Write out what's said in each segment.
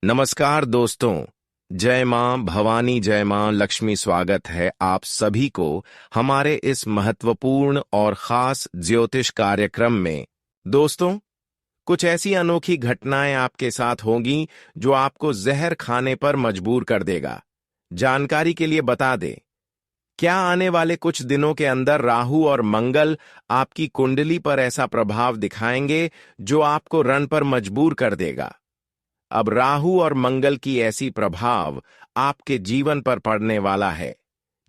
नमस्कार दोस्तों। जय मां भवानी, जय मां लक्ष्मी। स्वागत है आप सभी को हमारे इस महत्वपूर्ण और खास ज्योतिष कार्यक्रम में। दोस्तों, कुछ ऐसी अनोखी घटनाएं आपके साथ होंगी जो आपको जहर खाने पर मजबूर कर देगा। जानकारी के लिए बता दें, क्या आने वाले कुछ दिनों के अंदर राहु और मंगल आपकी कुंडली पर ऐसा प्रभाव दिखाएंगे जो आपको रण पर मजबूर कर देगा। अब राहु और मंगल की ऐसी प्रभाव आपके जीवन पर पड़ने वाला है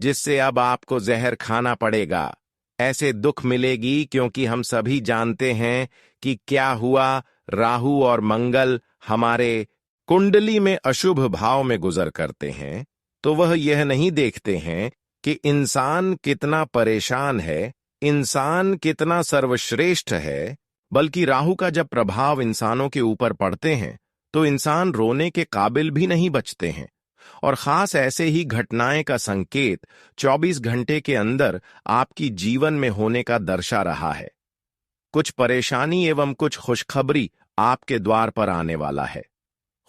जिससे अब आपको जहर खाना पड़ेगा। ऐसे दुख मिलेगी क्योंकि हम सभी जानते हैं कि क्या हुआ। राहु और मंगल हमारे कुंडली में अशुभ भाव में गुजर करते हैं तो वह यह नहीं देखते हैं कि इंसान कितना परेशान है, इंसान कितना सर्वश्रेष्ठ है, बल्कि राहु का जब प्रभाव इंसानों के ऊपर पड़ते हैं तो इंसान रोने के काबिल भी नहीं बचते हैं। और खास ऐसे ही घटनाएं का संकेत 24 घंटे के अंदर आपकी जीवन में होने का दर्शा रहा है। कुछ परेशानी एवं कुछ खुशखबरी आपके द्वार पर आने वाला है।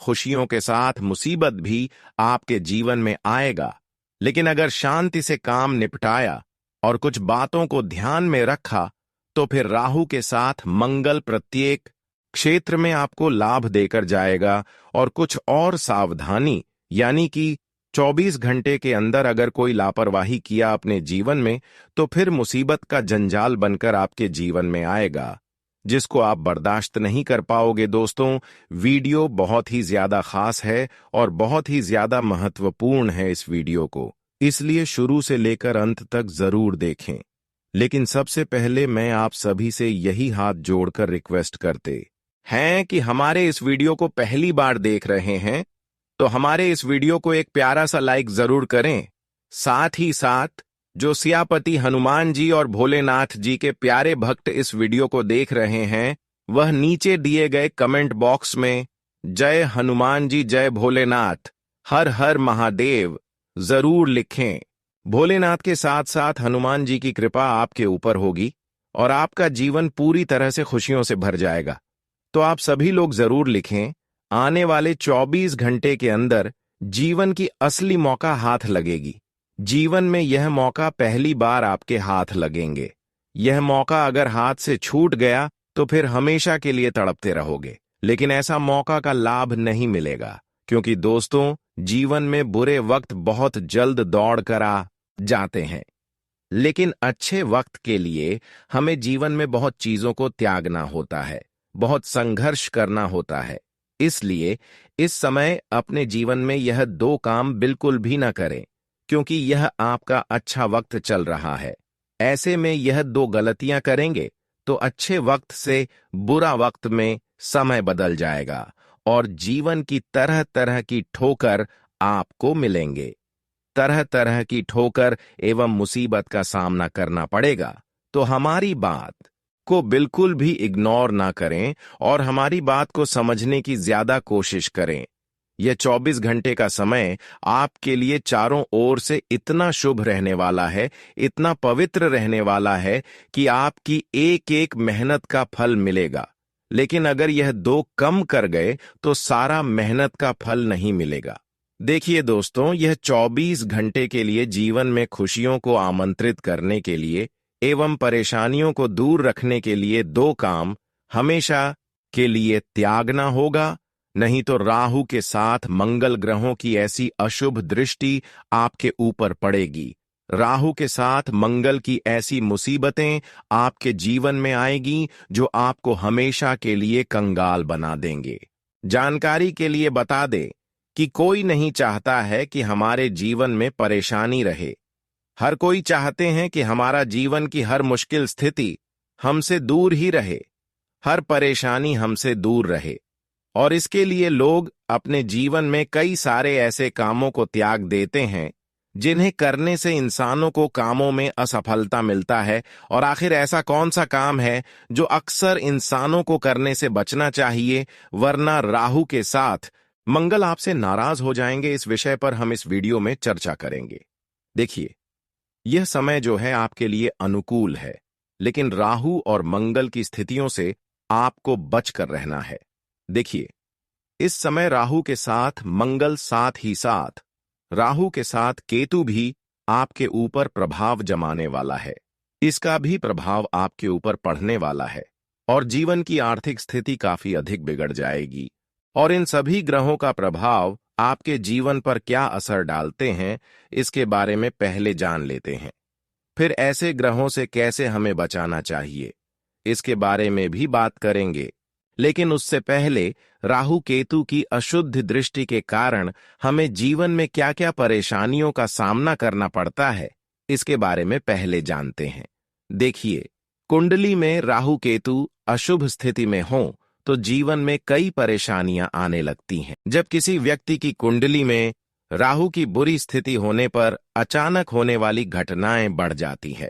खुशियों के साथ मुसीबत भी आपके जीवन में आएगा, लेकिन अगर शांति से काम निपटाया और कुछ बातों को ध्यान में रखा तो फिर राहु के साथ मंगल प्रत्येक क्षेत्र में आपको लाभ देकर जाएगा। और कुछ और सावधानी, यानी कि 24 घंटे के अंदर अगर कोई लापरवाही किया अपने जीवन में तो फिर मुसीबत का जंजाल बनकर आपके जीवन में आएगा, जिसको आप बर्दाश्त नहीं कर पाओगे। दोस्तों, वीडियो बहुत ही ज्यादा खास है और बहुत ही ज्यादा महत्वपूर्ण है इस वीडियो को, इसलिए शुरू से लेकर अंत तक जरूर देखें। लेकिन सबसे पहले मैं आप सभी से यही हाथ जोड़कर रिक्वेस्ट करते हैं कि हमारे इस वीडियो को पहली बार देख रहे हैं तो हमारे इस वीडियो को एक प्यारा सा लाइक जरूर करें। साथ ही साथ जो सियापति हनुमान जी और भोलेनाथ जी के प्यारे भक्त इस वीडियो को देख रहे हैं वह नीचे दिए गए कमेंट बॉक्स में जय हनुमान जी, जय भोलेनाथ, हर हर महादेव जरूर लिखें। भोलेनाथ के साथ साथ हनुमान जी की कृपा आपके ऊपर होगी और आपका जीवन पूरी तरह से खुशियों से भर जाएगा। तो आप सभी लोग जरूर लिखें, आने वाले 24 घंटे के अंदर जीवन की असली मौका हाथ लगेगी। जीवन में यह मौका पहली बार आपके हाथ लगेंगे। यह मौका अगर हाथ से छूट गया तो फिर हमेशा के लिए तड़पते रहोगे। लेकिन ऐसा मौका का लाभ नहीं मिलेगा, क्योंकि दोस्तों, जीवन में बुरे वक्त बहुत जल्द दौड़ कर आ जाते हैं, लेकिन अच्छे वक्त के लिए हमें जीवन में बहुत चीजों को त्यागना होता है, बहुत संघर्ष करना होता है। इसलिए इस समय अपने जीवन में यह दो काम बिल्कुल भी न करें, क्योंकि यह आपका अच्छा वक्त चल रहा है। ऐसे में यह दो गलतियां करेंगे तो अच्छे वक्त से बुरा वक्त में समय बदल जाएगा और जीवन की तरह तरह की ठोकर आपको मिलेंगे। तरह तरह की ठोकर एवं मुसीबत का सामना करना पड़ेगा। तो हमारी बात को बिल्कुल भी इग्नोर ना करें और हमारी बात को समझने की ज्यादा कोशिश करें। यह 24 घंटे का समय आपके लिए चारों ओर से इतना शुभ रहने वाला है, इतना पवित्र रहने वाला है कि आपकी एक एक मेहनत का फल मिलेगा। लेकिन अगर यह दो कम कर गए तो सारा मेहनत का फल नहीं मिलेगा। देखिए दोस्तों, यह 24 घंटे के लिए जीवन में खुशियों को आमंत्रित करने के लिए एवं परेशानियों को दूर रखने के लिए दो काम हमेशा के लिए त्यागना होगा, नहीं तो राहु के साथ मंगल ग्रहों की ऐसी अशुभ दृष्टि आपके ऊपर पड़ेगी। राहु के साथ मंगल की ऐसी मुसीबतें आपके जीवन में आएगी जो आपको हमेशा के लिए कंगाल बना देंगे। जानकारी के लिए बता दें कि कोई नहीं चाहता है कि हमारे जीवन में परेशानी रहे। हर कोई चाहते हैं कि हमारा जीवन की हर मुश्किल स्थिति हमसे दूर ही रहे, हर परेशानी हमसे दूर रहे। और इसके लिए लोग अपने जीवन में कई सारे ऐसे कामों को त्याग देते हैं जिन्हें करने से इंसानों को कामों में असफलता मिलता है। और आखिर ऐसा कौन सा काम है जो अक्सर इंसानों को करने से बचना चाहिए, वरना राहु के साथ मंगल आपसे नाराज हो जाएंगे। इस विषय पर हम इस वीडियो में चर्चा करेंगे। देखिए, यह समय जो है आपके लिए अनुकूल है, लेकिन राहु और मंगल की स्थितियों से आपको बचकर रहना है। देखिए, इस समय राहु के साथ मंगल साथ ही साथ राहु के साथ केतु भी आपके ऊपर प्रभाव जमाने वाला है। इसका भी प्रभाव आपके ऊपर पड़ने वाला है और जीवन की आर्थिक स्थिति काफी अधिक बिगड़ जाएगी। और इन सभी ग्रहों का प्रभाव आपके जीवन पर क्या असर डालते हैं, इसके बारे में पहले जान लेते हैं। फिर ऐसे ग्रहों से कैसे हमें बचाना चाहिए, इसके बारे में भी बात करेंगे। लेकिन उससे पहले राहु केतु की अशुद्ध दृष्टि के कारण हमें जीवन में क्या-क्या परेशानियों का सामना करना पड़ता है, इसके बारे में पहले जानते हैं। देखिए, कुंडली में राहु केतु अशुभ स्थिति में हों तो जीवन में कई परेशानियां आने लगती हैं। जब किसी व्यक्ति की कुंडली में राहु की बुरी स्थिति होने पर अचानक होने वाली घटनाएं बढ़ जाती है।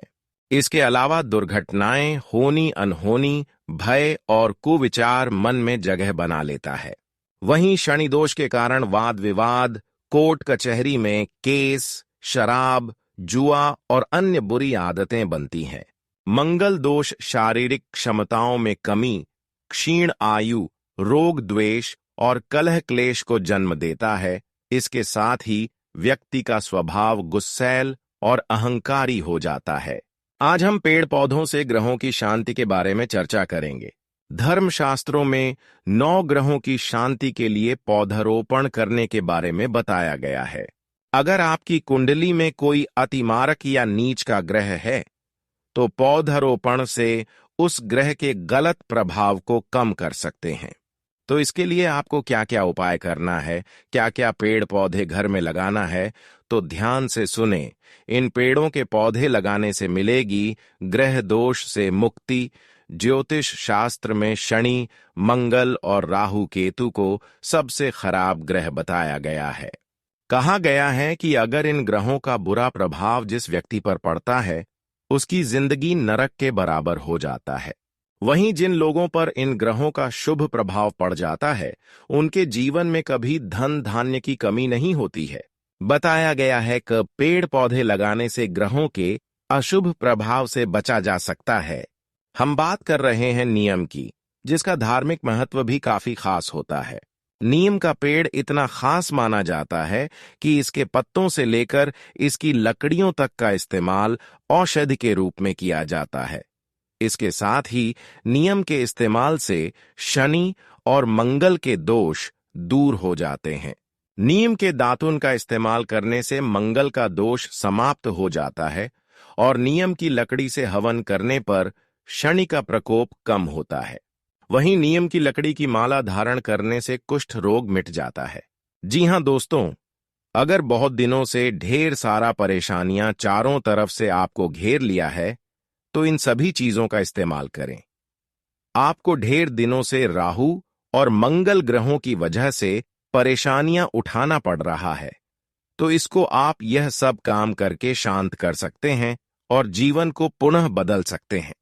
इसके अलावा दुर्घटनाएं होनी अनहोनी, भय और कुविचार मन में जगह बना लेता है। वहीं शनि दोष के कारण वाद विवाद, कोर्ट कचहरी में केस, शराब, जुआ और अन्य बुरी आदतें बनती हैं। मंगल दोष शारीरिक क्षमताओं में कमी, क्षीण आयु, रोग द्वेष और कलह क्लेश को जन्म देता है। इसके साथ ही व्यक्ति का स्वभाव गुस्सैल और अहंकारी हो जाता है। आज हम पेड़ पौधों से ग्रहों की शांति के बारे में चर्चा करेंगे। धर्मशास्त्रों में 9 ग्रहों की शांति के लिए पौधारोपण करने के बारे में बताया गया है। अगर आपकी कुंडली में कोई अतिमारक या नीच का ग्रह है, तो पौधारोपण से उस ग्रह के गलत प्रभाव को कम कर सकते हैं। तो इसके लिए आपको क्या-क्या उपाय करना है, क्या-क्या पेड़ पौधे घर में लगाना है, तो ध्यान से सुने। इन पेड़ों के पौधे लगाने से मिलेगी ग्रह दोष से मुक्ति। ज्योतिष शास्त्र में शनि, मंगल और राहु केतु को सबसे खराब ग्रह बताया गया है। कहा गया है कि अगर इन ग्रहों का बुरा प्रभाव जिस व्यक्ति पर पड़ता है, उसकी जिंदगी नरक के बराबर हो जाता है। वहीं जिन लोगों पर इन ग्रहों का शुभ प्रभाव पड़ जाता है, उनके जीवन में कभी धन धान्य की कमी नहीं होती है। बताया गया है कि पेड़ पौधे लगाने से ग्रहों के अशुभ प्रभाव से बचा जा सकता है। हम बात कर रहे हैं नीम की, जिसका धार्मिक महत्व भी काफी खास होता है। नीम का पेड़ इतना खास माना जाता है कि इसके पत्तों से लेकर इसकी लकड़ियों तक का इस्तेमाल औषधि के रूप में किया जाता है। इसके साथ ही नीम के इस्तेमाल से शनि और मंगल के दोष दूर हो जाते हैं। नीम के दातुन का इस्तेमाल करने से मंगल का दोष समाप्त हो जाता है और नीम की लकड़ी से हवन करने पर शनि का प्रकोप कम होता है। वहीं नीम की लकड़ी की माला धारण करने से कुष्ठ रोग मिट जाता है। जी हां दोस्तों, अगर बहुत दिनों से ढेर सारा परेशानियां चारों तरफ से आपको घेर लिया है, तो इन सभी चीजों का इस्तेमाल करें। आपको ढेर दिनों से राहु और मंगल ग्रहों की वजह से परेशानियां उठाना पड़ रहा है, तो इसको आप यह सब काम करके शांत कर सकते हैं और जीवन को पुनः बदल सकते हैं।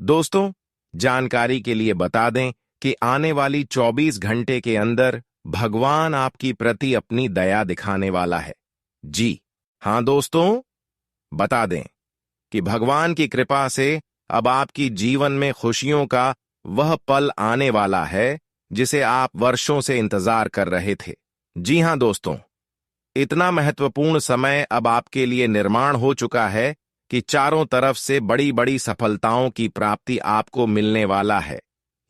दोस्तों, जानकारी के लिए बता दें कि आने वाली 24 घंटे के अंदर भगवान आपकी प्रति अपनी दया दिखाने वाला है। जी हां दोस्तों, बता दें कि भगवान की कृपा से अब आपकी जीवन में खुशियों का वह पल आने वाला है जिसे आप वर्षों से इंतजार कर रहे थे। जी हां दोस्तों, इतना महत्वपूर्ण समय अब आपके लिए निर्माण हो चुका है कि चारों तरफ से बड़ी बड़ी सफलताओं की प्राप्ति आपको मिलने वाला है।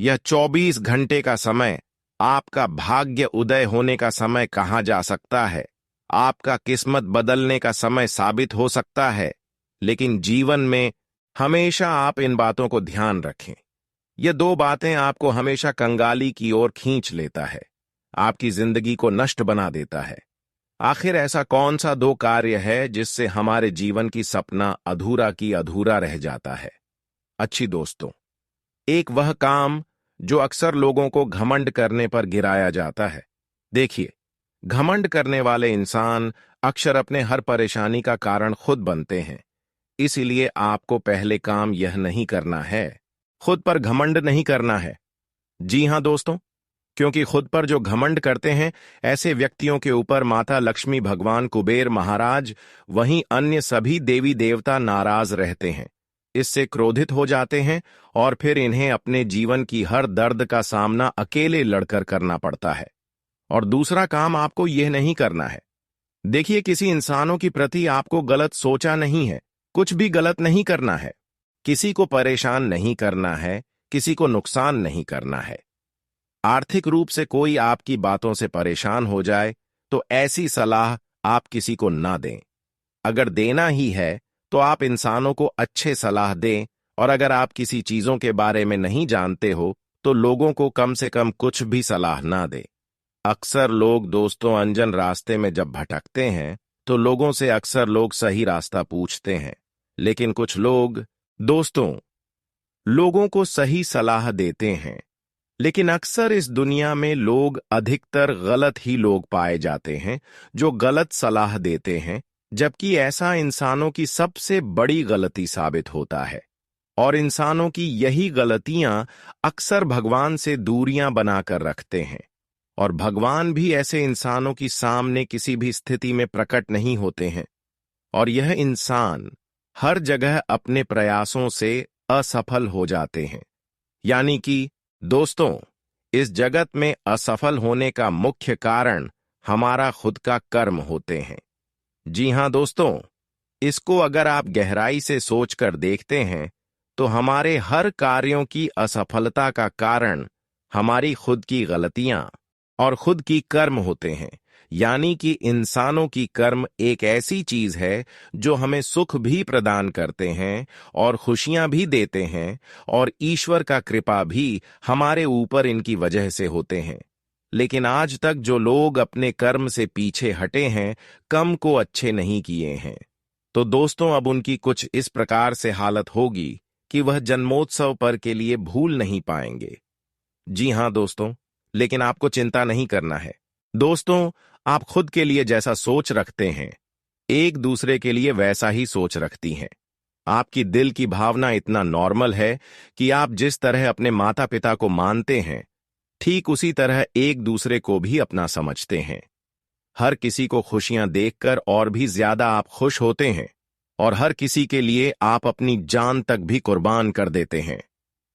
यह 24 घंटे का समय आपका भाग्य उदय होने का समय कहा जा सकता है, आपका किस्मत बदलने का समय साबित हो सकता है। लेकिन जीवन में हमेशा आप इन बातों को ध्यान रखें। ये 2 बातें आपको हमेशा कंगाली की ओर खींच लेता है, आपकी जिंदगी को नष्ट बना देता है। आखिर ऐसा कौन सा 2 कार्य है जिससे हमारे जीवन की सपना अधूरा की अधूरा रह जाता है? अच्छी दोस्तों, एक वह काम जो अक्सर लोगों को घमंड करने पर गिराया जाता है। देखिए, घमंड करने वाले इंसान अक्सर अपने हर परेशानी का कारण खुद बनते हैं। इसीलिए आपको पहले काम यह नहीं करना है, खुद पर घमंड नहीं करना है। जी हां दोस्तों, क्योंकि खुद पर जो घमंड करते हैं, ऐसे व्यक्तियों के ऊपर माता लक्ष्मी, भगवान कुबेर महाराज, वहीं अन्य सभी देवी देवता नाराज रहते हैं, इससे क्रोधित हो जाते हैं और फिर इन्हें अपने जीवन की हर दर्द का सामना अकेले लड़कर करना पड़ता है। और दूसरा काम आपको यह नहीं करना है। देखिए, किसी इंसानों की प्रति आपको गलत सोचा नहीं है, कुछ भी गलत नहीं करना है, किसी को परेशान नहीं करना है, किसी को नुकसान नहीं करना है। आर्थिक रूप से कोई आपकी बातों से परेशान हो जाए तो ऐसी सलाह आप किसी को ना दें। अगर देना ही है तो आप इंसानों को अच्छे सलाह दें, और अगर आप किसी चीजों के बारे में नहीं जानते हो तो लोगों को कम से कम कुछ भी सलाह ना दें। अक्सर लोग दोस्तों अनजान रास्ते में जब भटकते हैं तो लोगों से अक्सर लोग सही रास्ता पूछते हैं, लेकिन कुछ लोग दोस्तों लोगों को सही सलाह देते हैं। लेकिन अक्सर इस दुनिया में लोग अधिकतर गलत ही लोग पाए जाते हैं जो गलत सलाह देते हैं, जबकि ऐसा इंसानों की सबसे बड़ी गलती साबित होता है। और इंसानों की यही गलतियां अक्सर भगवान से दूरियां बनाकर रखते हैं, और भगवान भी ऐसे इंसानों की सामने किसी भी स्थिति में प्रकट नहीं होते हैं। और यह इंसान हर जगह अपने प्रयासों से असफल हो जाते हैं। यानी कि दोस्तों, इस जगत में असफल होने का मुख्य कारण हमारा खुद का कर्म होते हैं। जी हां दोस्तों, इसको अगर आप गहराई से सोचकर देखते हैं तो हमारे हर कार्यों की असफलता का कारण हमारी खुद की गलतियां और खुद की कर्म होते हैं। यानी कि इंसानों की कर्म एक ऐसी चीज है जो हमें सुख भी प्रदान करते हैं और खुशियां भी देते हैं, और ईश्वर का कृपा भी हमारे ऊपर इनकी वजह से होते हैं। लेकिन आज तक जो लोग अपने कर्म से पीछे हटे हैं, कम को अच्छे नहीं किए हैं, तो दोस्तों अब उनकी कुछ इस प्रकार से हालत होगी कि वह जन्मोत्सव पर के लिए भूल नहीं पाएंगे। जी हां दोस्तों, लेकिन आपको चिंता नहीं करना है। दोस्तों, आप खुद के लिए जैसा सोच रखते हैं, एक दूसरे के लिए वैसा ही सोच रखती हैं। आपकी दिल की भावना इतना नॉर्मल है कि आप जिस तरह अपने माता पिता को मानते हैं, ठीक उसी तरह एक दूसरे को भी अपना समझते हैं। हर किसी को खुशियां देखकर और भी ज्यादा आप खुश होते हैं, और हर किसी के लिए आप अपनी जान तक भी कुर्बान कर देते हैं।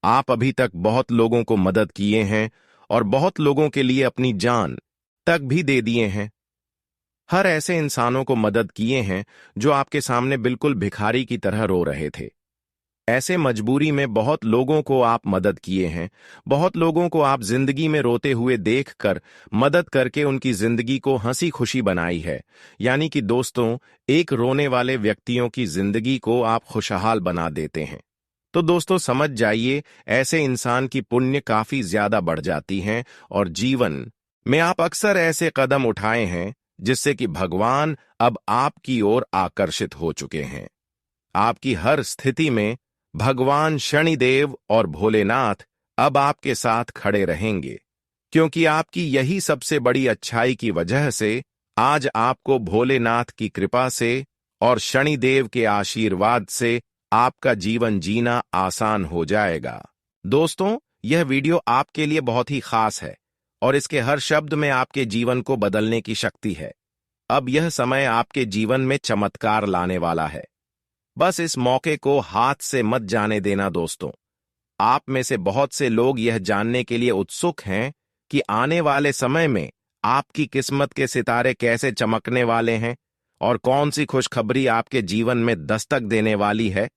आप अभी तक बहुत लोगों को मदद किए हैं और बहुत लोगों के लिए अपनी जान तक भी दे दिए हैं। हर ऐसे इंसानों को मदद किए हैं जो आपके सामने बिल्कुल भिखारी की तरह रो रहे थे। ऐसे मजबूरी में बहुत लोगों को आप मदद किए हैं, बहुत लोगों को आप जिंदगी में रोते हुए देखकर मदद करके उनकी जिंदगी को हंसी खुशी बनाई है। यानी कि दोस्तों, एक रोने वाले व्यक्तियों की जिंदगी को आप खुशहाल बना देते हैं। तो दोस्तों समझ जाइए, ऐसे इंसान की पुण्य काफी ज्यादा बढ़ जाती हैं, और जीवन में आप अक्सर ऐसे कदम उठाए हैं जिससे कि भगवान अब आपकी ओर आकर्षित हो चुके हैं। आपकी हर स्थिति में भगवान शनिदेव और भोलेनाथ अब आपके साथ खड़े रहेंगे, क्योंकि आपकी यही सबसे बड़ी अच्छाई की वजह से आज आपको भोलेनाथ की कृपा से और शनिदेव के आशीर्वाद से आपका जीवन जीना आसान हो जाएगा। दोस्तों, यह वीडियो आपके लिए बहुत ही खास है, और इसके हर शब्द में आपके जीवन को बदलने की शक्ति है। अब यह समय आपके जीवन में चमत्कार लाने वाला है। बस इस मौके को हाथ से मत जाने देना दोस्तों। आप में से बहुत से लोग यह जानने के लिए उत्सुक हैं कि आने वाले समय में आपकी किस्मत के सितारे कैसे चमकने वाले हैं और कौन सी खुशखबरी आपके जीवन में दस्तक देने वाली है।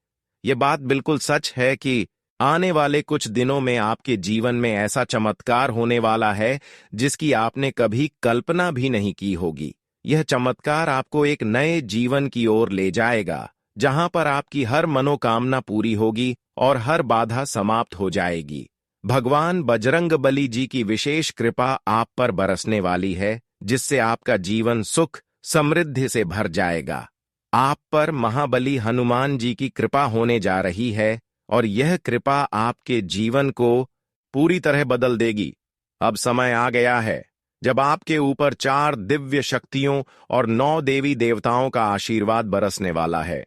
यह बात बिल्कुल सच है कि आने वाले कुछ दिनों में आपके जीवन में ऐसा चमत्कार होने वाला है जिसकी आपने कभी कल्पना भी नहीं की होगी। यह चमत्कार आपको एक नए जीवन की ओर ले जाएगा, जहां पर आपकी हर मनोकामना पूरी होगी और हर बाधा समाप्त हो जाएगी। भगवान बजरंगबली जी की विशेष कृपा आप पर बरसने वाली है, जिससे आपका जीवन सुख समृद्धि से भर जाएगा। आप पर महाबली हनुमान जी की कृपा होने जा रही है, और यह कृपा आपके जीवन को पूरी तरह बदल देगी। अब समय आ गया है जब आपके ऊपर 4 दिव्य शक्तियों और 9 देवी देवताओं का आशीर्वाद बरसने वाला है।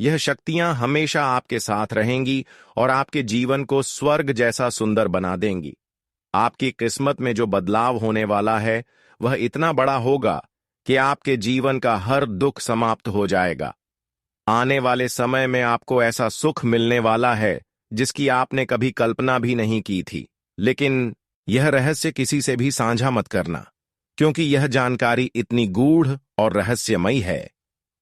यह शक्तियां हमेशा आपके साथ रहेंगी और आपके जीवन को स्वर्ग जैसा सुंदर बना देंगी। आपकी किस्मत में जो बदलाव होने वाला है वह इतना बड़ा होगा कि आपके जीवन का हर दुख समाप्त हो जाएगा। आने वाले समय में आपको ऐसा सुख मिलने वाला है जिसकी आपने कभी कल्पना भी नहीं की थी। लेकिन यह रहस्य किसी से भी साझा मत करना, क्योंकि यह जानकारी इतनी गूढ़ और रहस्यमयी है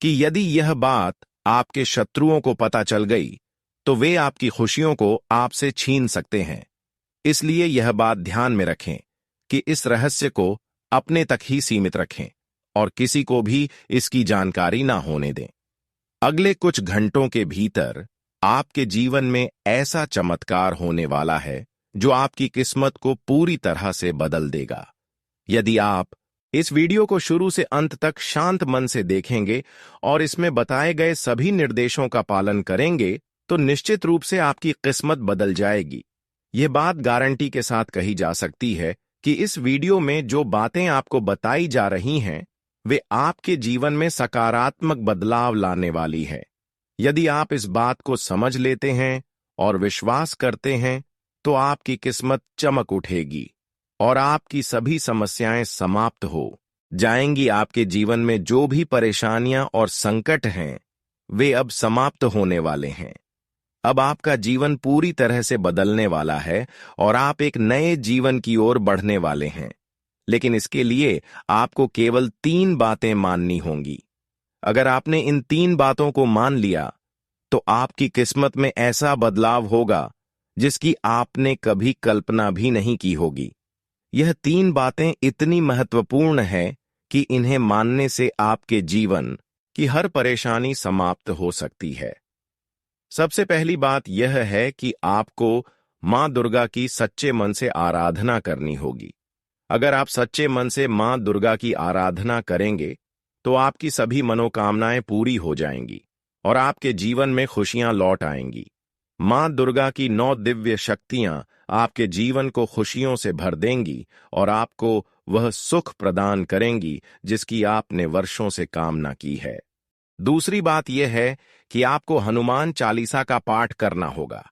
कि यदि यह बात आपके शत्रुओं को पता चल गई तो वे आपकी खुशियों को आपसे छीन सकते हैं। इसलिए यह बात ध्यान में रखें कि इस रहस्य को अपने तक ही सीमित रखें और किसी को भी इसकी जानकारी ना होने दें। अगले कुछ घंटों के भीतर आपके जीवन में ऐसा चमत्कार होने वाला है जो आपकी किस्मत को पूरी तरह से बदल देगा। यदि आप इस वीडियो को शुरू से अंत तक शांत मन से देखेंगे और इसमें बताए गए सभी निर्देशों का पालन करेंगे तो निश्चित रूप से आपकी किस्मत बदल जाएगी। यह बात गारंटी के साथ कही जा सकती है कि इस वीडियो में जो बातें आपको बताई जा रही हैं वे आपके जीवन में सकारात्मक बदलाव लाने वाली है। यदि आप इस बात को समझ लेते हैं और विश्वास करते हैं तो आपकी किस्मत चमक उठेगी और आपकी सभी समस्याएं समाप्त हो जाएंगी। आपके जीवन में जो भी परेशानियां और संकट हैं वे अब समाप्त होने वाले हैं। अब आपका जीवन पूरी तरह से बदलने वाला है और आप एक नए जीवन की ओर बढ़ने वाले हैं। लेकिन इसके लिए आपको केवल 3 बातें माननी होंगी। अगर आपने इन 3 बातों को मान लिया तो आपकी किस्मत में ऐसा बदलाव होगा जिसकी आपने कभी कल्पना भी नहीं की होगी। यह 3 बातें इतनी महत्वपूर्ण हैं कि इन्हें मानने से आपके जीवन की हर परेशानी समाप्त हो सकती है। सबसे पहली बात यह है कि आपको मां दुर्गा की सच्चे मन से आराधना करनी होगी। अगर आप सच्चे मन से मां दुर्गा की आराधना करेंगे तो आपकी सभी मनोकामनाएं पूरी हो जाएंगी और आपके जीवन में खुशियां लौट आएंगी। मां दुर्गा की 9 दिव्य शक्तियां आपके जीवन को खुशियों से भर देंगी और आपको वह सुख प्रदान करेंगी जिसकी आपने वर्षों से कामना की है। दूसरी बात यह है कि आपको हनुमान चालीसा का पाठ करना होगा।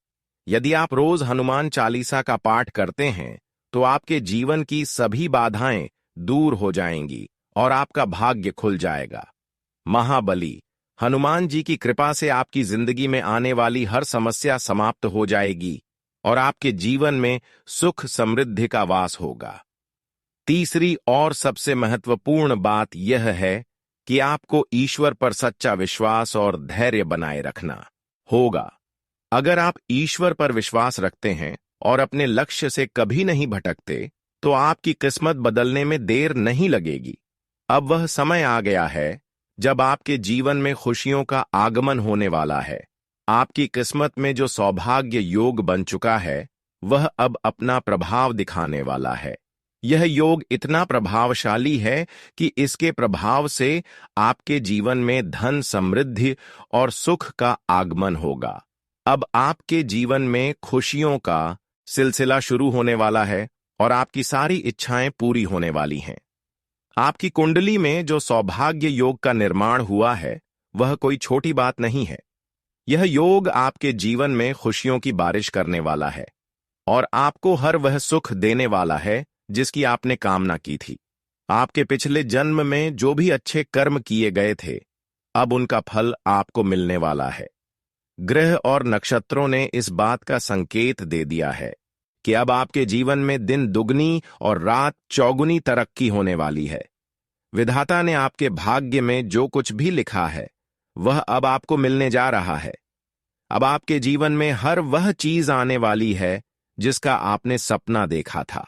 यदि आप रोज हनुमान चालीसा का पाठ करते हैं तो आपके जीवन की सभी बाधाएं दूर हो जाएंगी और आपका भाग्य खुल जाएगा। महाबली हनुमान जी की कृपा से आपकी जिंदगी में आने वाली हर समस्या समाप्त हो जाएगी और आपके जीवन में सुख समृद्धि का वास होगा। तीसरी और सबसे महत्वपूर्ण बात यह है कि आपको ईश्वर पर सच्चा विश्वास और धैर्य बनाए रखना होगा। अगर आप ईश्वर पर विश्वास रखते हैं और अपने लक्ष्य से कभी नहीं भटकते तो आपकी किस्मत बदलने में देर नहीं लगेगी। अब वह समय आ गया है जब आपके जीवन में खुशियों का आगमन होने वाला है। आपकी किस्मत में जो सौभाग्य योग बन चुका है वह अब अपना प्रभाव दिखाने वाला है। यह योग इतना प्रभावशाली है कि इसके प्रभाव से आपके जीवन में धन समृद्धि और सुख का आगमन होगा। अब आपके जीवन में खुशियों का सिलसिला शुरू होने वाला है और आपकी सारी इच्छाएं पूरी होने वाली हैं। आपकी कुंडली में जो सौभाग्य योग का निर्माण हुआ है वह कोई छोटी बात नहीं है। यह योग आपके जीवन में खुशियों की बारिश करने वाला है और आपको हर वह सुख देने वाला है जिसकी आपने कामना की थी। आपके पिछले जन्म में जो भी अच्छे कर्म किए गए थे अब उनका फल आपको मिलने वाला है। ग्रह और नक्षत्रों ने इस बात का संकेत दे दिया है कि अब आपके जीवन में दिन दुगनी और रात चौगुनी तरक्की होने वाली है। विधाता ने आपके भाग्य में जो कुछ भी लिखा है वह अब आपको मिलने जा रहा है। अब आपके जीवन में हर वह चीज आने वाली है जिसका आपने सपना देखा था।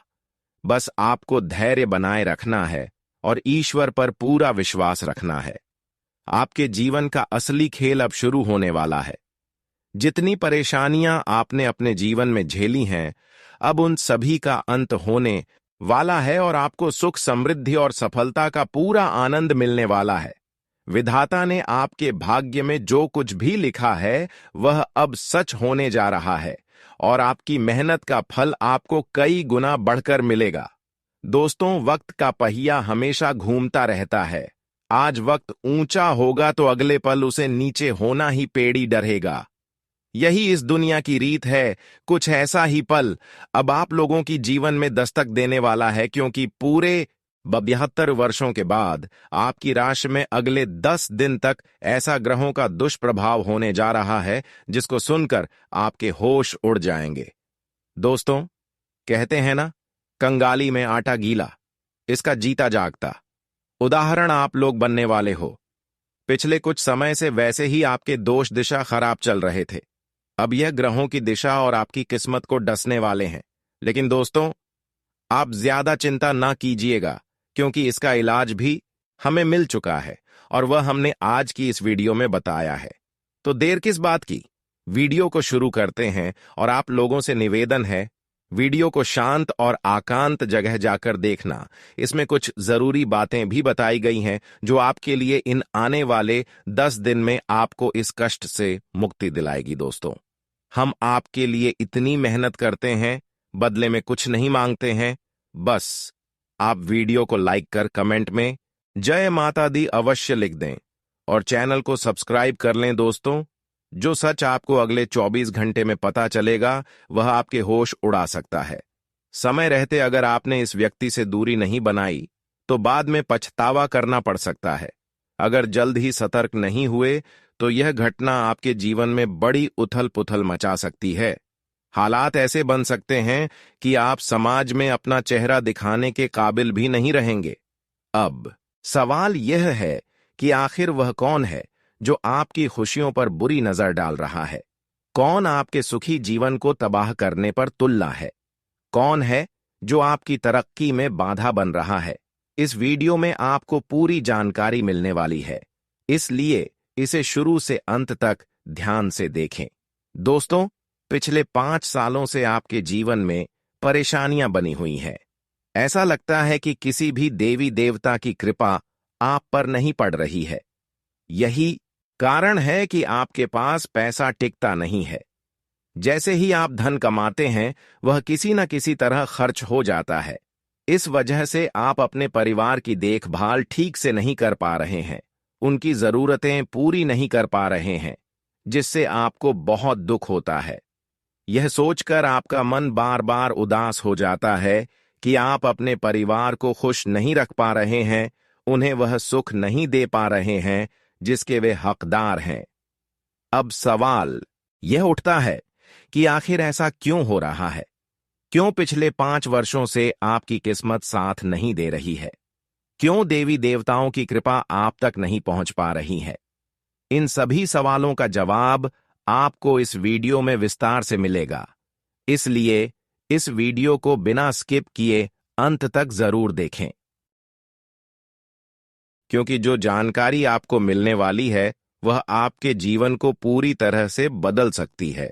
बस आपको धैर्य बनाए रखना है और ईश्वर पर पूरा विश्वास रखना है। आपके जीवन का असली खेल अब शुरू होने वाला है। जितनी परेशानियां आपने अपने जीवन में झेली हैं अब उन सभी का अंत होने वाला है और आपको सुख समृद्धि और सफलता का पूरा आनंद मिलने वाला है। विधाता ने आपके भाग्य में जो कुछ भी लिखा है वह अब सच होने जा रहा है और आपकी मेहनत का फल आपको कई गुना बढ़कर मिलेगा। दोस्तों, वक्त का पहिया हमेशा घूमता रहता है। आज वक्त ऊंचा होगा तो अगले पल उसे नीचे होना ही पेड़ी डरहेगा। यही इस दुनिया की रीत है। कुछ ऐसा ही पल अब आप लोगों की जीवन में दस्तक देने वाला है, क्योंकि पूरे 72 वर्षों के बाद आपकी राशि में अगले 10 दिन तक ऐसा ग्रहों का दुष्प्रभाव होने जा रहा है जिसको सुनकर आपके होश उड़ जाएंगे। दोस्तों, कहते हैं ना, कंगाली में आटा गीला। इसका जीता जागता उदाहरण आप लोग बनने वाले हो। पिछले कुछ समय से वैसे ही आपके दोष दिशा खराब चल रहे थे। अब यह ग्रहों की दिशा और आपकी किस्मत को डसने वाले हैं। लेकिन दोस्तों, आप ज्यादा चिंता ना कीजिएगा, क्योंकि इसका इलाज भी हमें मिल चुका है और वह हमने आज की इस वीडियो में बताया है। तो देर किस बात की, वीडियो को शुरू करते हैं। और आप लोगों से निवेदन है, वीडियो को शांत और एकांत जगह जाकर देखना। इसमें कुछ जरूरी बातें भी बताई गई हैं जो आपके लिए इन आने वाले 10 दिन में आपको इस कष्ट से मुक्ति दिलाएगी। दोस्तों, हम आपके लिए इतनी मेहनत करते हैं, बदले में कुछ नहीं मांगते हैं। बस आप वीडियो को लाइक कर कमेंट में जय माता दी अवश्य लिख दें और चैनल को सब्सक्राइब कर लें। दोस्तों, जो सच आपको अगले 24 घंटे में पता चलेगा वह आपके होश उड़ा सकता है। समय रहते अगर आपने इस व्यक्ति से दूरी नहीं बनाई तो बाद में पछतावा करना पड़ सकता है। अगर जल्द ही सतर्क नहीं हुए तो यह घटना आपके जीवन में बड़ी उथल पुथल मचा सकती है। हालात ऐसे बन सकते हैं कि आप समाज में अपना चेहरा दिखाने के काबिल भी नहीं रहेंगे। अब सवाल यह है कि आखिर वह कौन है जो आपकी खुशियों पर बुरी नजर डाल रहा है? कौन आपके सुखी जीवन को तबाह करने पर तुल्ला है? कौन है जो आपकी तरक्की में बाधा बन रहा है? इस वीडियो में आपको पूरी जानकारी मिलने वाली है, इसलिए इसे शुरू से अंत तक ध्यान से देखें। दोस्तों, पिछले 5 सालों से आपके जीवन में परेशानियां बनी हुई हैं। ऐसा लगता है कि किसी भी देवी देवता की कृपा आप पर नहीं पड़ रही है। यही कारण है कि आपके पास पैसा टिकता नहीं है। जैसे ही आप धन कमाते हैं वह किसी न किसी तरह खर्च हो जाता है। इस वजह से आप अपने परिवार की देखभाल ठीक से नहीं कर पा रहे हैं, उनकी जरूरतें पूरी नहीं कर पा रहे हैं, जिससे आपको बहुत दुख होता है। यह सोचकर आपका मन बार बार उदास हो जाता है कि आप अपने परिवार को खुश नहीं रख पा रहे हैं, उन्हें वह सुख नहीं दे पा रहे हैं जिसके वे हकदार हैं। अब सवाल यह उठता है कि आखिर ऐसा क्यों हो रहा है? क्यों पिछले 5 वर्षों से आपकी किस्मत साथ नहीं दे रही है? क्यों देवी देवताओं की कृपा आप तक नहीं पहुंच पा रही है? इन सभी सवालों का जवाब आपको इस वीडियो में विस्तार से मिलेगा, इसलिए इस वीडियो को बिना स्किप किए अंत तक जरूर देखें, क्योंकि जो जानकारी आपको मिलने वाली है वह आपके जीवन को पूरी तरह से बदल सकती है।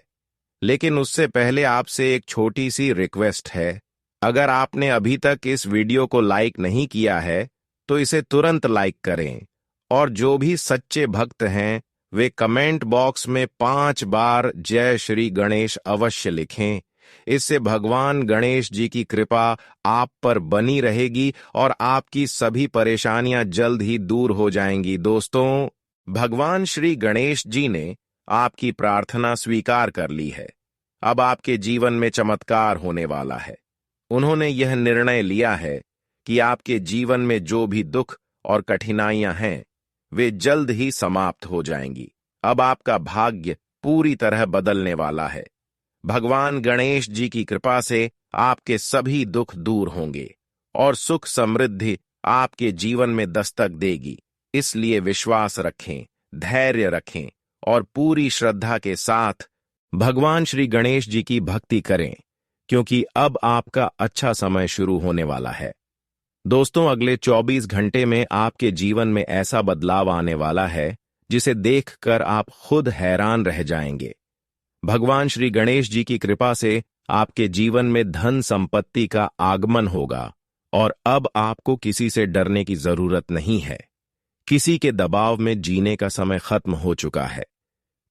लेकिन उससे पहले आपसे एक छोटी सी रिक्वेस्ट है। अगर आपने अभी तक इस वीडियो को लाइक नहीं किया है तो इसे तुरंत लाइक करें, और जो भी सच्चे भक्त हैं वे कमेंट बॉक्स में 5 बार जय श्री गणेश अवश्य लिखें। इससे भगवान गणेश जी की कृपा आप पर बनी रहेगी और आपकी सभी परेशानियां जल्द ही दूर हो जाएंगी। दोस्तों, भगवान श्री गणेश जी ने आपकी प्रार्थना स्वीकार कर ली है। अब आपके जीवन में चमत्कार होने वाला है। उन्होंने यह निर्णय लिया है कि आपके जीवन में जो भी दुख और कठिनाइयां हैं वे जल्द ही समाप्त हो जाएंगी। अब आपका भाग्य पूरी तरह बदलने वाला है। भगवान गणेश जी की कृपा से आपके सभी दुख दूर होंगे और सुख समृद्धि आपके जीवन में दस्तक देगी। इसलिए विश्वास रखें, धैर्य रखें और पूरी श्रद्धा के साथ भगवान श्री गणेश जी की भक्ति करें, क्योंकि अब आपका अच्छा समय शुरू होने वाला है। दोस्तों, अगले 24 घंटे में आपके जीवन में ऐसा बदलाव आने वाला है जिसे देखकर आप खुद हैरान रह जाएंगे। भगवान श्री गणेश जी की कृपा से आपके जीवन में धन संपत्ति का आगमन होगा और अब आपको किसी से डरने की जरूरत नहीं है। किसी के दबाव में जीने का समय खत्म हो चुका है,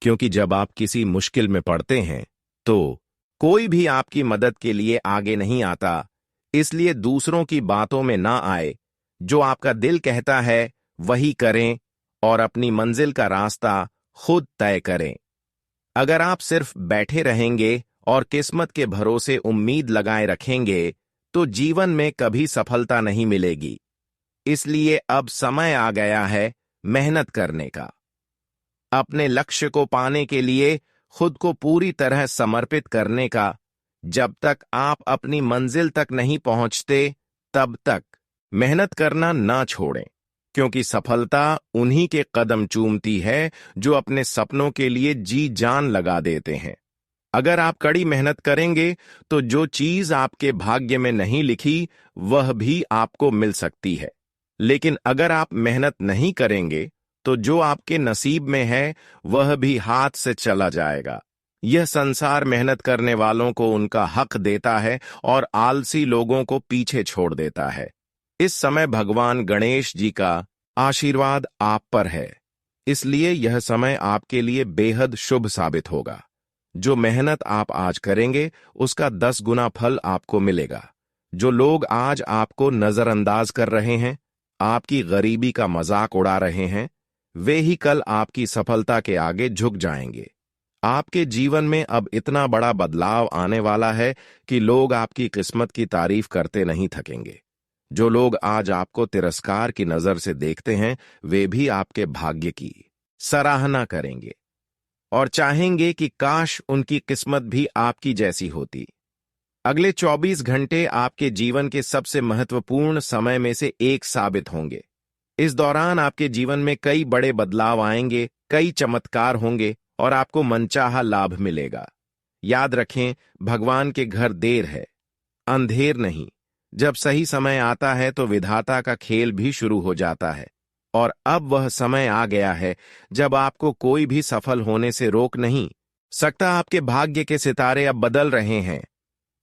क्योंकि जब आप किसी मुश्किल में पड़ते हैं तो कोई भी आपकी मदद के लिए आगे नहीं आता। इसलिए दूसरों की बातों में ना आए, जो आपका दिल कहता है वही करें और अपनी मंजिल का रास्ता खुद तय करें। अगर आप सिर्फ बैठे रहेंगे और किस्मत के भरोसे उम्मीद लगाए रखेंगे तो जीवन में कभी सफलता नहीं मिलेगी। इसलिए अब समय आ गया है मेहनत करने का। अपने लक्ष्य को पाने के लिए खुद को पूरी तरह समर्पित करने का। जब तक आप अपनी मंजिल तक नहीं पहुंचते तब तक मेहनत करना ना छोड़ें, क्योंकि सफलता उन्हीं के कदम चूमती है जो अपने सपनों के लिए जी जान लगा देते हैं। अगर आप कड़ी मेहनत करेंगे तो जो चीज आपके भाग्य में नहीं लिखी वह भी आपको मिल सकती है। लेकिन अगर आप मेहनत नहीं करेंगे तो जो आपके नसीब में है वह भी हाथ से चला जाएगा। यह संसार मेहनत करने वालों को उनका हक देता है और आलसी लोगों को पीछे छोड़ देता है। इस समय भगवान गणेश जी का आशीर्वाद आप पर है, इसलिए यह समय आपके लिए बेहद शुभ साबित होगा। जो मेहनत आप आज करेंगे उसका 10 गुना फल आपको मिलेगा। जो लोग आज आपको नजरअंदाज कर रहे हैं, आपकी गरीबी का मजाक उड़ा रहे हैं, वे ही कल आपकी सफलता के आगे झुक जाएंगे। आपके जीवन में अब इतना बड़ा बदलाव आने वाला है कि लोग आपकी किस्मत की तारीफ करते नहीं थकेंगे। जो लोग आज आपको तिरस्कार की नजर से देखते हैं, वे भी आपके भाग्य की सराहना करेंगे और चाहेंगे कि काश उनकी किस्मत भी आपकी जैसी होती। अगले 24 घंटे आपके जीवन के सबसे महत्वपूर्ण समय में से एक साबित होंगे। इस दौरान आपके जीवन में कई बड़े बदलाव आएंगे, कई चमत्कार होंगे और आपको मनचाहा लाभ मिलेगा। याद रखें, भगवान के घर देर है, अंधेर नहीं। जब सही समय आता है तो विधाता का खेल भी शुरू हो जाता है। और अब वह समय आ गया है जब आपको कोई भी सफल होने से रोक नहीं सकता। आपके भाग्य के सितारे अब बदल रहे हैं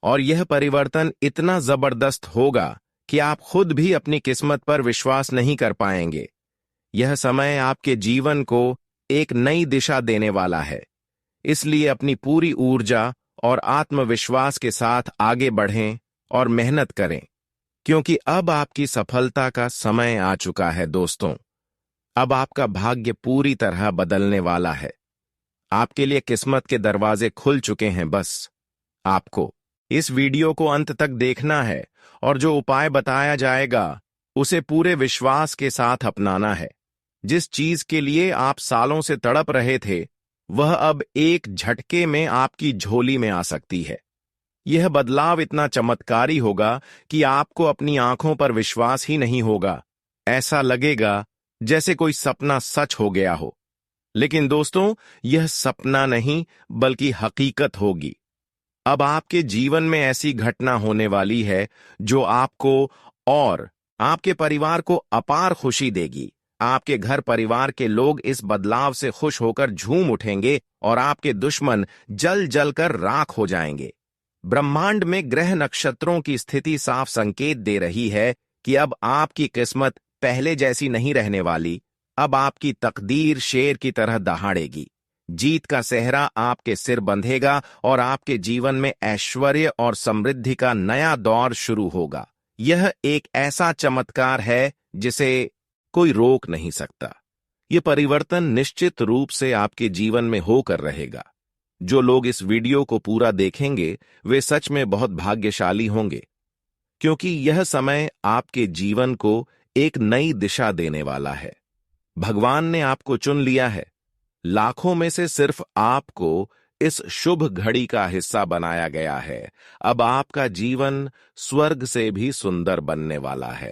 और यह परिवर्तन इतना जबरदस्त होगा कि आप खुद भी अपनी किस्मत पर विश्वास नहीं कर पाएंगे। यह समय आपके जीवन को एक नई दिशा देने वाला है, इसलिए अपनी पूरी ऊर्जा और आत्मविश्वास के साथ आगे बढ़ें और मेहनत करें, क्योंकि अब आपकी सफलता का समय आ चुका है। दोस्तों, अब आपका भाग्य पूरी तरह बदलने वाला है। आपके लिए किस्मत के दरवाजे खुल चुके हैं। बस आपको इस वीडियो को अंत तक देखना है और जो उपाय बताया जाएगा उसे पूरे विश्वास के साथ अपनाना है। जिस चीज के लिए आप सालों से तड़प रहे थे, वह अब एक झटके में आपकी झोली में आ सकती है। यह बदलाव इतना चमत्कारी होगा कि आपको अपनी आंखों पर विश्वास ही नहीं होगा। ऐसा लगेगा जैसे कोई सपना सच हो गया हो। लेकिन दोस्तों, यह सपना नहीं बल्कि हकीकत होगी। अब आपके जीवन में ऐसी घटना होने वाली है जो आपको और आपके परिवार को अपार खुशी देगी। आपके घर परिवार के लोग इस बदलाव से खुश होकर झूम उठेंगे और आपके दुश्मन जल जल कर राख हो जाएंगे। ब्रह्मांड में ग्रह नक्षत्रों की स्थिति साफ संकेत दे रही है कि अब आपकी किस्मत पहले जैसी नहीं रहने वाली। अब आपकी तकदीर शेर की तरह दहाड़ेगी। जीत का सेहरा आपके सिर बंधेगा और आपके जीवन में ऐश्वर्य और समृद्धि का नया दौर शुरू होगा। यह एक ऐसा चमत्कार है जिसे कोई रोक नहीं सकता। यह परिवर्तन निश्चित रूप से आपके जीवन में होकर रहेगा। जो लोग इस वीडियो को पूरा देखेंगे वे सच में बहुत भाग्यशाली होंगे, क्योंकि यह समय आपके जीवन को एक नई दिशा देने वाला है। भगवान ने आपको चुन लिया है। लाखों में से सिर्फ आपको इस शुभ घड़ी का हिस्सा बनाया गया है। अब आपका जीवन स्वर्ग से भी सुंदर बनने वाला है।